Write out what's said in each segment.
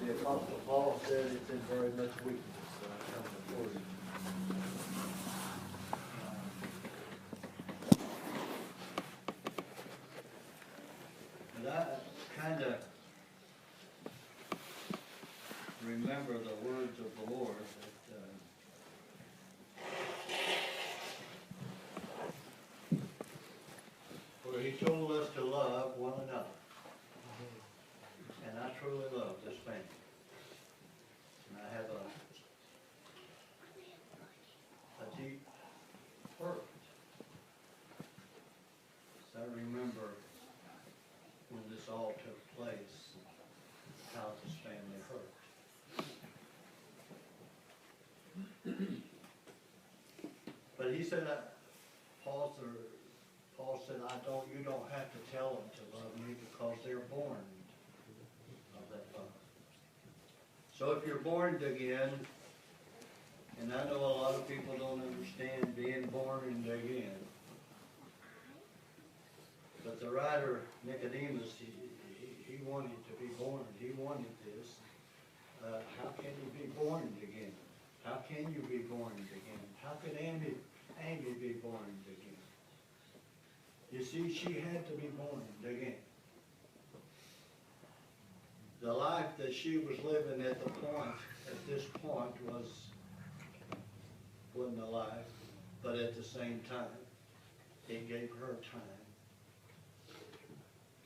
the Apostle Paul said it's in very much weakness that I come before you. But I kind of remember the words of the Lord that where He told us to love one another. And I truly love this family. And I have a deep hurt. So I remember when this all took place, how this family hurt. But he said, Paul said, you don't have to tell them to love me because they're born of that love. So if you're born again, and I know a lot of people don't understand being born again, but the writer Nicodemus, he wanted to be born. He wanted this. How can you be born again? How can you be born again? How could Amy be born again? You see, she had to be born again. The life that she was living at this point wasn't a life, but at the same time, it gave her time.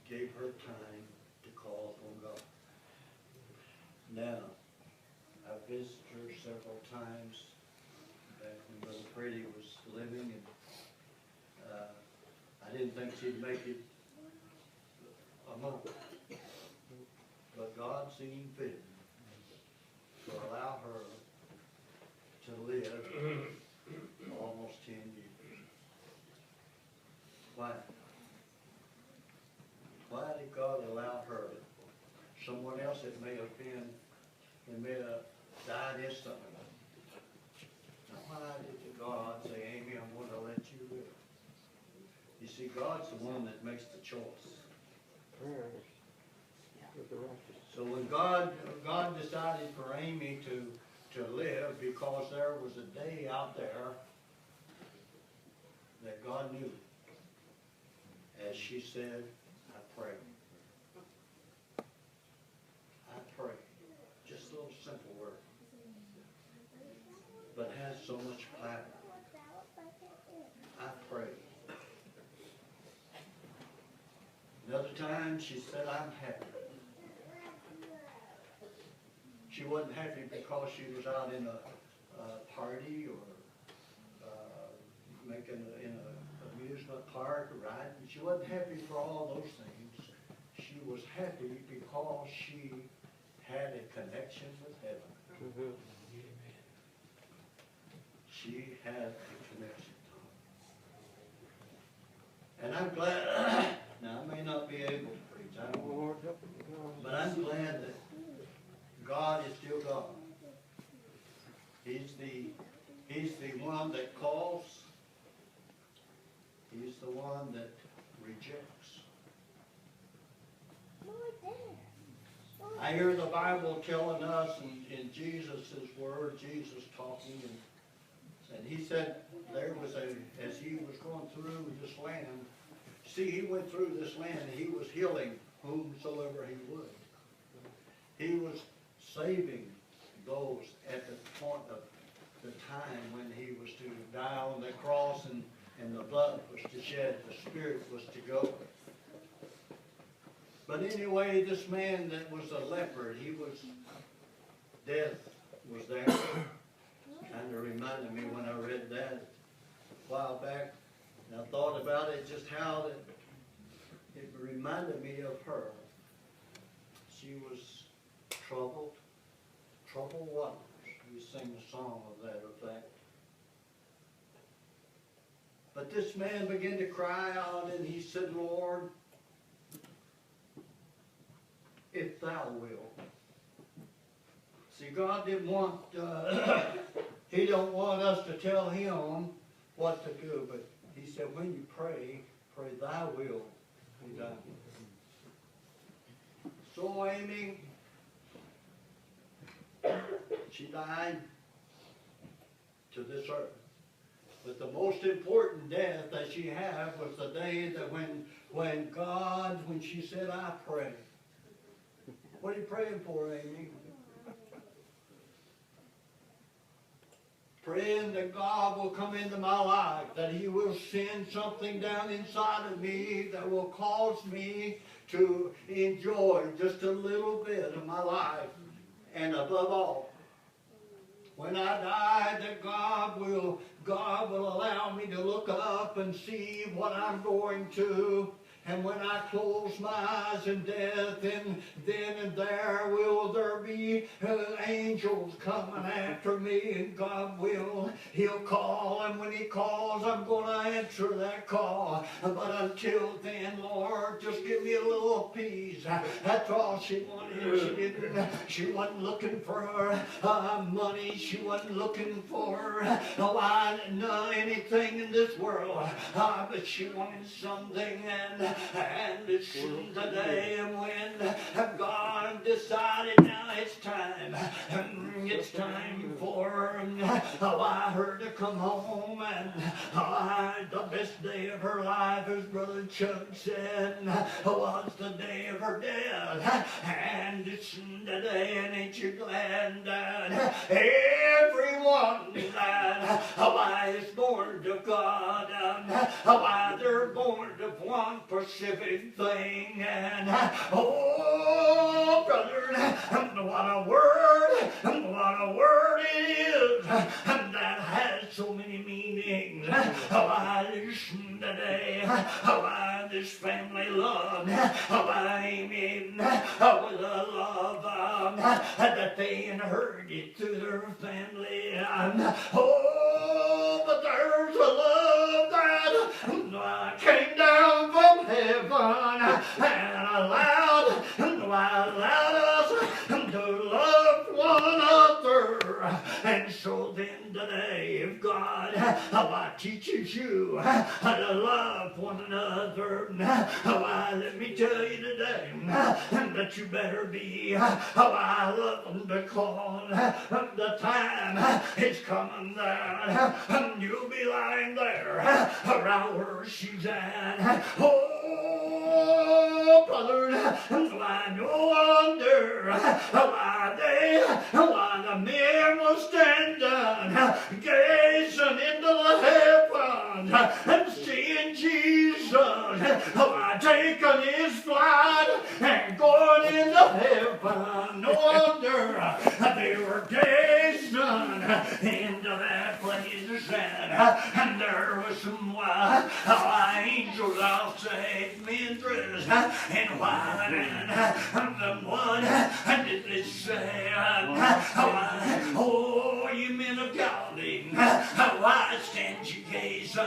Gave her time to call on God. Now, I visited her several times back when Brother Freddie was living, and I didn't think she'd make it a month. But God seemed fit to allow her to live almost 10 years. Why? Why did God allow her? Someone else that may have died instantly. Now why did God say, Amy, I'm going to let you live? You see, God's the one that makes the choice. So when God decided for Amy to live, because there was a day out there that God knew, as she said, I pray. I pray. Just a little simple word. But has so much power. I pray. Another time she said, I'm happy. She wasn't happy because she was out in a party or making in an amusement park or riding. She wasn't happy for all those things. She was happy because she had a connection with heaven. She had a connection. And I'm glad, now I may not be able to preach, I don't know, but I'm glad that God is still God. He's the one that calls. He's the one that rejects. I hear the Bible telling us in Jesus' word, Jesus talking, and he said there was as he was going through this land, see, he went through this land and he was healing whomsoever he would. He was saving those at the point of the time when he was to die on the cross and the blood was to shed, the Spirit was to go. But anyway, this man that was a leopard, death was there. Kind of reminded me when I read that a while back, and I thought about it, just how it reminded me of her. She was troubled waters. We sing a song of that effect. But this man began to cry out, and he said, Lord, if thou wilt. See, God didn't want, he don't want us to tell him what to do, but he said, when you pray thy will be done. So, Amy, died to this earth. But the most important death that she had was the day that when she said, I pray. What are you praying for, Amy? Praying that God will come into my life, that He will send something down inside of me that will cause me to enjoy just a little bit of my life. And above all, when I die, that God will allow me to look up and see what I'm going to. And when I close my eyes in death, and then and there will there be angels coming after me, and God He'll call, and when He calls, I'm going to answer that call. But until then, Lord, just give me a little peace. That's all she wanted. She wasn't looking for money. She wasn't looking for anything in this world. But she wanted something, and it's the day when God decided now it's time. It's time for her to come home, and the best day of her life, as Brother Chuck said, was the day of her death. And it's the day, and ain't you glad that everyone that is born of God, why they're born of one specific thing. And oh, brother, what a word it is, and that has so many meanings. Why this today, why this family loved, why Amy with a love that they inherited through their family. Oh, but there's a love that came down from heaven and allowed us to love one another. And so then today, if God teaches you how to love one another, let me tell you today that you better be loving, because the time is coming that you'll be lying there around where she's at. Oh, brother, why no wonder why the men will stand down, gazing into the heavens and seeing Jesus taking his flight and going into heaven. No wonder they were gazing into that place, and there was some angels outside, men dressed in white, and the one did they say, oh, you men of Galilee, why stand you gazing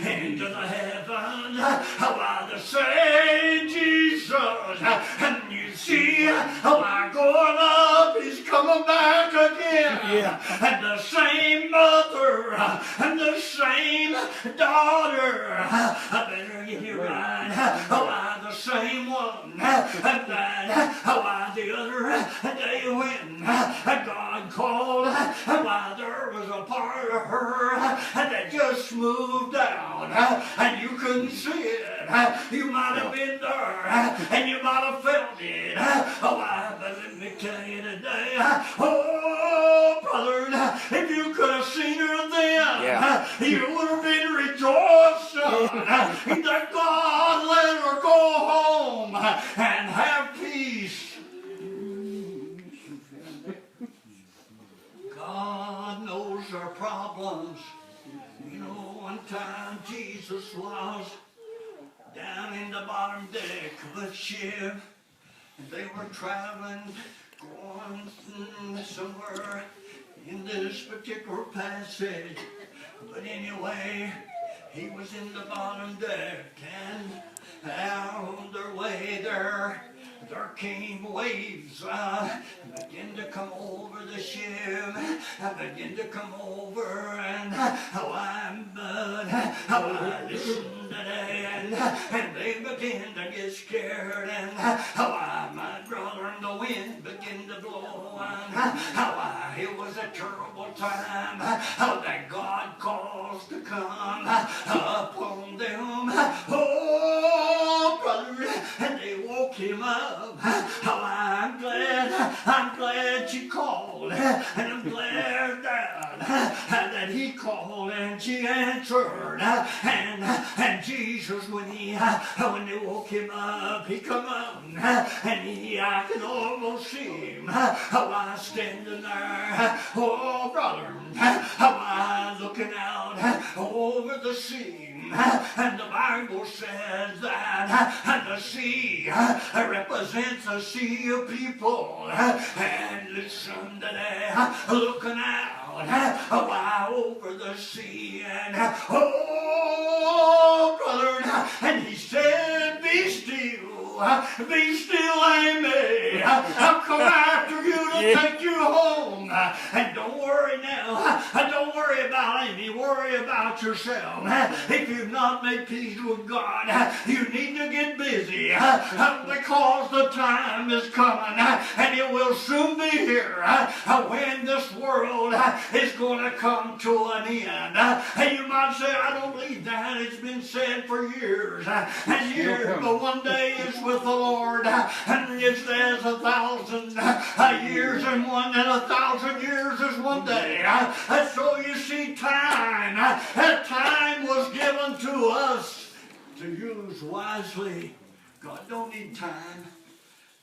into the heavens? Why the same Jesus, and you see, why going up, he's coming back again. Yeah. And the same mother, and the same daughter, I better get it right. Why the same one, and that, why the other day when God called, why there was a part of her that just moved down, and you couldn't see it. You might have been there, and you might have felt it. Why, but let me tell you today, oh, brother, if you could have seen her then, you would have been rejoicing that God let her go home and have peace. God knows our problems. You know, one time Jesus was down in the bottom deck of a ship, and they were traveling, going somewhere in this particular passage. But anyway, he was in the bottom deck, and on their way there came waves, begin to come over the ship, begin to come over, and I listened today, and they begin to get scared, and my brother, and the wind begin to blow, and It was a terrible time that God caused to come upon them. Oh, brother, and they woke him up. Oh, I'm glad you called, and I'm glad that he called and she answered. And Jesus, when they woke him up, he come up, and I can almost see him while standing there. Oh, brother, while looking out over the sea. And the Bible says that the sea represents a sea of people. And listen to that, looking out while over the sea. And oh, brother, and he said, be still, Amy. I'll come after you to take you home. And don't worry now. Don't worry about Amy. Worry about yourself. If you've not made peace with God, you need to get busy because the time is coming and it will soon be here when this world is going to come to an end. And you might say, I don't believe that. It's been said for years and years, but one day is with the Lord, and it's as 1,000 years and 1,000 years is one day. So you see, time was given to us to use wisely. God don't need time.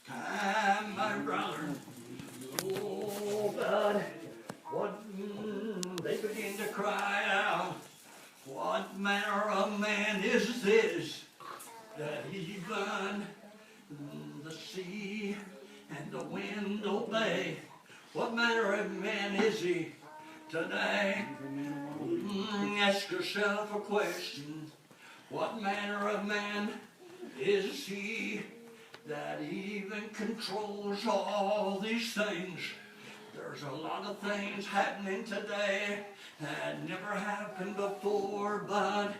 Time, my brother. Oh, God, they begin to cry out. What manner of man is this, that even the sea and the wind obey? What manner of man is he today? Ask yourself a question. What manner of man is he that even controls all these things? There's a lot of things happening today that never happened before, but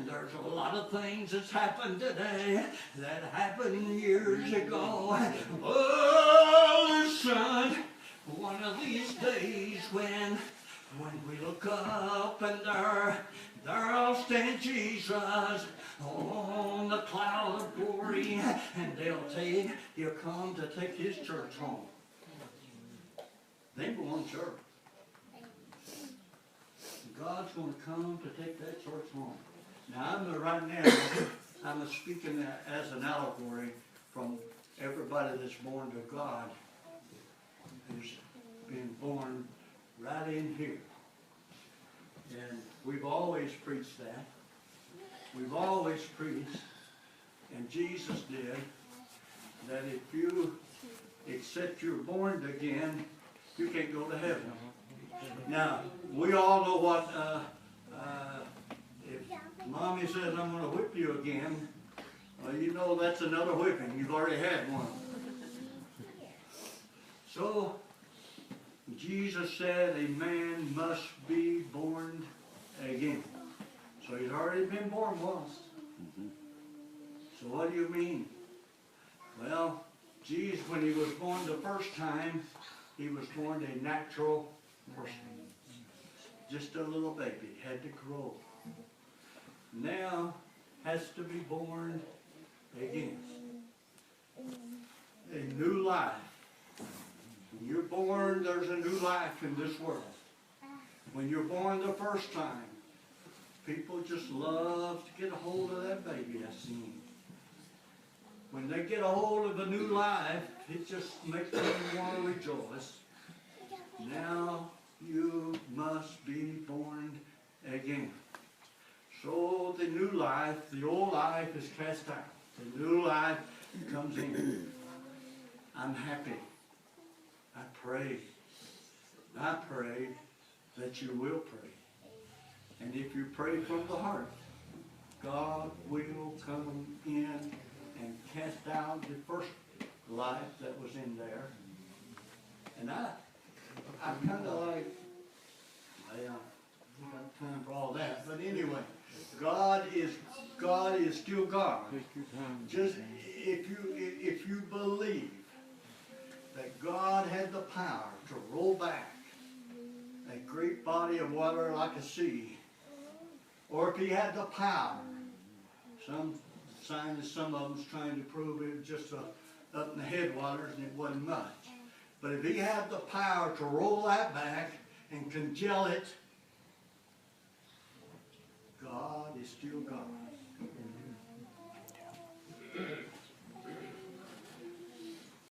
there's a lot of things that's happened today that happened years ago. Oh, son, one of these days when we look up and there'll stand Jesus on the cloud of glory, and he'll come to take his church home. They ain't going to church. God's going to come to take that church home. Now, I'm speaking as an allegory from everybody that's born to God, who's been born right in here. And we've always preached that. We've always preached, and Jesus did, that if you accept you're born again, you can't go to heaven. Now, we all know what, if Mommy says, I'm going to whip you again, well, you know that's another whipping. You've already had one. So, Jesus said a man must be born again. So he's already been born once. So what do you mean? Well, Jesus, when he was born the first time, he was born a natural person. Just a little baby, had to grow. Now, has to be born again. A new life. When you're born, there's a new life in this world. When you're born the first time, people just love to get a hold of that baby, I seen. When they get a hold of a new life, it just makes them want to rejoice. Now you must be born again. So the new life, the old life is cast out. The new life comes in. I'm happy. I pray that you will pray. And if you pray from the heart, God will come in and cast out the first life that was in there. And I'm kind of like, well, I don't have time for all that. But anyway, God is still God. Just if you believe that God had the power to roll back body of water like a sea, or if he had the power. Some scientists, some of them's trying to prove it was just up in the headwaters and it wasn't much. But if he had the power to roll that back and congeal it, God is still God.